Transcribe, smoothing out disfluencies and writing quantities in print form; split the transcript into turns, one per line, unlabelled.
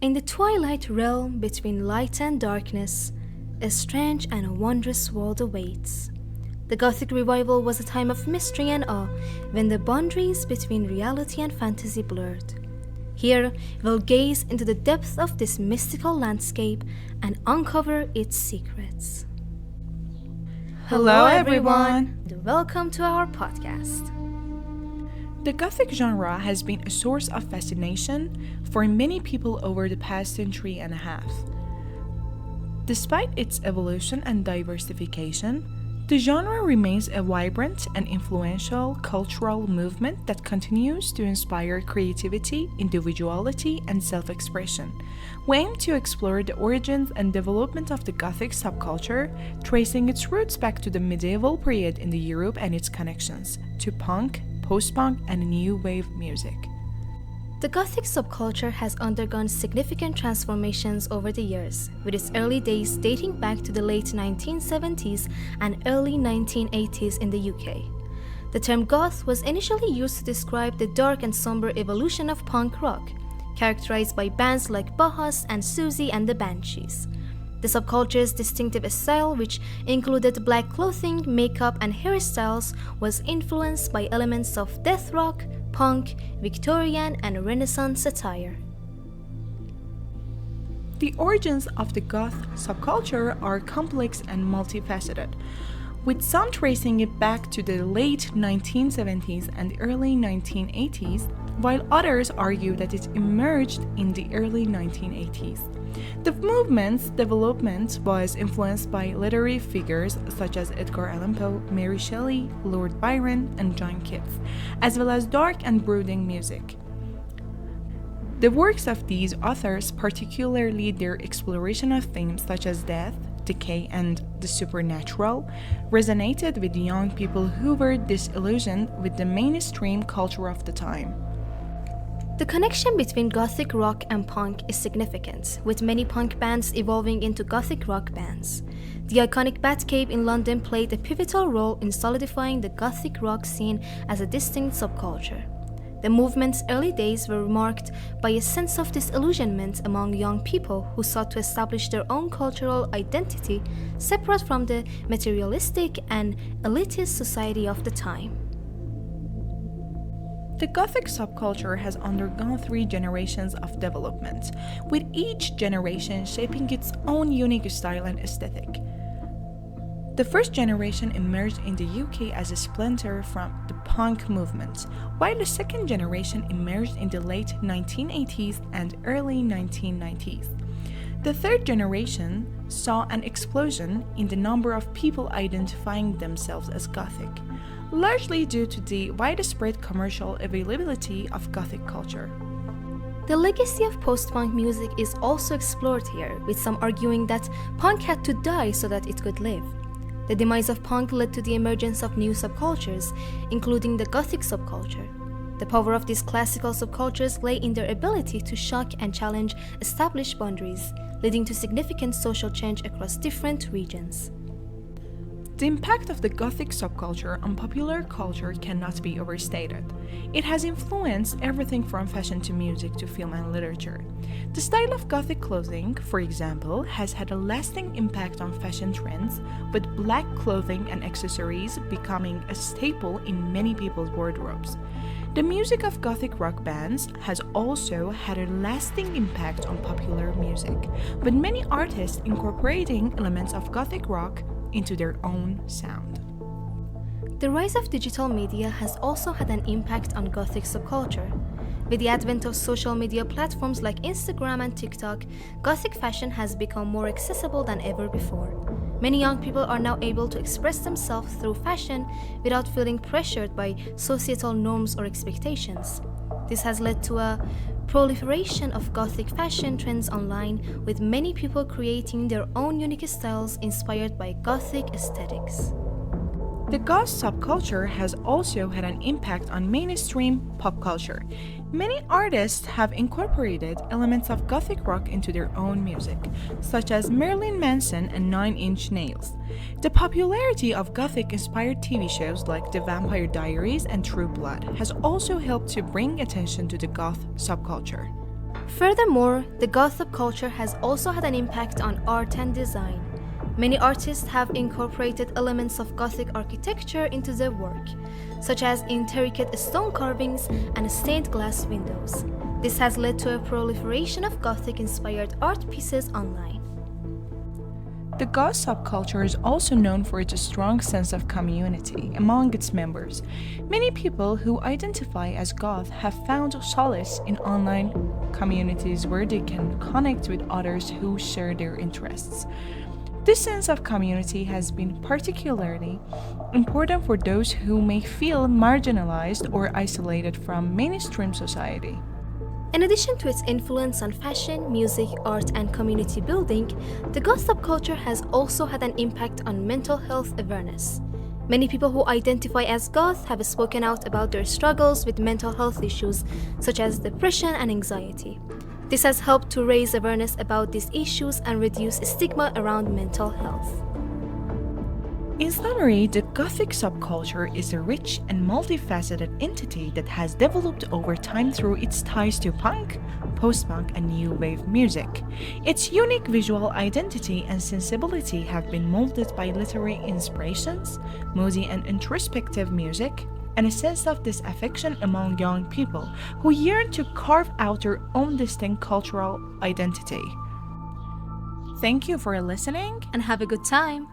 In the twilight realm between light and darkness, a strange and wondrous world awaits. The Gothic Revival was a time of mystery and awe when the boundaries between reality and fantasy blurred. Here, we'll gaze into the depths of this mystical landscape and uncover its secrets.
Hello, everyone!
And welcome to our podcast.
The Gothic genre has been a source of fascination for many people over the past century and a half. Despite its evolution and diversification, the genre remains a vibrant and influential cultural movement that continues to inspire creativity, individuality, and self-expression. We aim to explore the origins and development of the Gothic subculture, tracing its roots back to the medieval period in Europe and its connections to punk, post-punk, and new wave music.
The Gothic subculture has undergone significant transformations over the years, with its early days dating back to the late 1970s and early 1980s in the UK. The term goth was initially used to describe the dark and somber evolution of punk rock, characterized by bands like Bauhaus and Susie and the Banshees. The subculture's distinctive style, which included black clothing, makeup, and hairstyles, was influenced by elements of death rock, punk, Victorian, and Renaissance attire.
The origins of the goth subculture are complex and multifaceted, with some tracing it back to the late 1970s and early 1980s, while others argue that it emerged in the early 1980s. The movement's development was influenced by literary figures such as Edgar Allan Poe, Mary Shelley, Lord Byron, and John Keats, as well as dark and brooding music. The works of these authors, particularly their exploration of themes such as death, decay, and the supernatural, resonated with young people who were disillusioned with the mainstream culture of the time.
The connection between Gothic rock and punk is significant, with many punk bands evolving into Gothic rock bands. The iconic Batcave in London played a pivotal role in solidifying the Gothic rock scene as a distinct subculture. The movement's early days were marked by a sense of disillusionment among young people who sought to establish their own cultural identity separate from the materialistic and elitist society of the time.
The Gothic subculture has undergone 3 generations of development, with each generation shaping its own unique style and aesthetic. The first generation emerged in the UK as a splinter from the punk movement, while the second generation emerged in the late 1980s and early 1990s. The third generation saw an explosion in the number of people identifying themselves as Gothic, largely due to the widespread commercial availability of Gothic culture.
The legacy of post-punk music is also explored here, with some arguing that punk had to die so that it could live. The demise of punk led to the emergence of new subcultures, including the Gothic subculture. The power of these classical subcultures lay in their ability to shock and challenge established boundaries, leading to significant social change across different regions.
The impact of the Gothic subculture on popular culture cannot be overstated. It has influenced everything from fashion to music to film and literature. The style of Gothic clothing, for example, has had a lasting impact on fashion trends, with black clothing and accessories becoming a staple in many people's wardrobes. The music of Gothic rock bands has also had a lasting impact on popular music, with many artists incorporating elements of Gothic rock into their own sound.
The rise of digital media has also had an impact on Gothic subculture. With the advent of social media platforms like Instagram and TikTok, Gothic fashion has become more accessible than ever before. Many young people are now able to express themselves through fashion without feeling pressured by societal norms or expectations. This has led to a proliferation of Gothic fashion trends online, with many people creating their own unique styles inspired by Gothic aesthetics.
The goth subculture has also had an impact on mainstream pop culture. Many artists have incorporated elements of Gothic rock into their own music, such as Marilyn Manson and 9 Inch Nails. The popularity of Gothic-inspired TV shows like The Vampire Diaries and True Blood has also helped to bring attention to the goth subculture.
Furthermore, the Goth subculture has also had an impact on art and design. Many artists have incorporated elements of Gothic architecture into their work, such as intricate stone carvings and stained glass windows. This has led to a proliferation of Gothic-inspired art pieces online.
The Goth subculture is also known for its strong sense of community among its members. Many people who identify as Goth have found solace in online communities where they can connect with others who share their interests. This sense of community has been particularly important for those who may feel marginalized or isolated from mainstream society.
In addition to its influence on fashion, music, art, and community building, the Goth subculture has also had an impact on mental health awareness. Many people who identify as Goth have spoken out about their struggles with mental health issues such as depression and anxiety. This has helped to raise awareness about these issues and reduce stigma around mental health.
In summary, the Gothic subculture is a rich and multifaceted entity that has developed over time through its ties to punk, post-punk, and new wave music. Its unique visual identity and sensibility have been molded by literary inspirations, moody and introspective music, and a sense of disaffection among young people who yearn to carve out their own distinct cultural identity. Thank you for listening
And have a good time!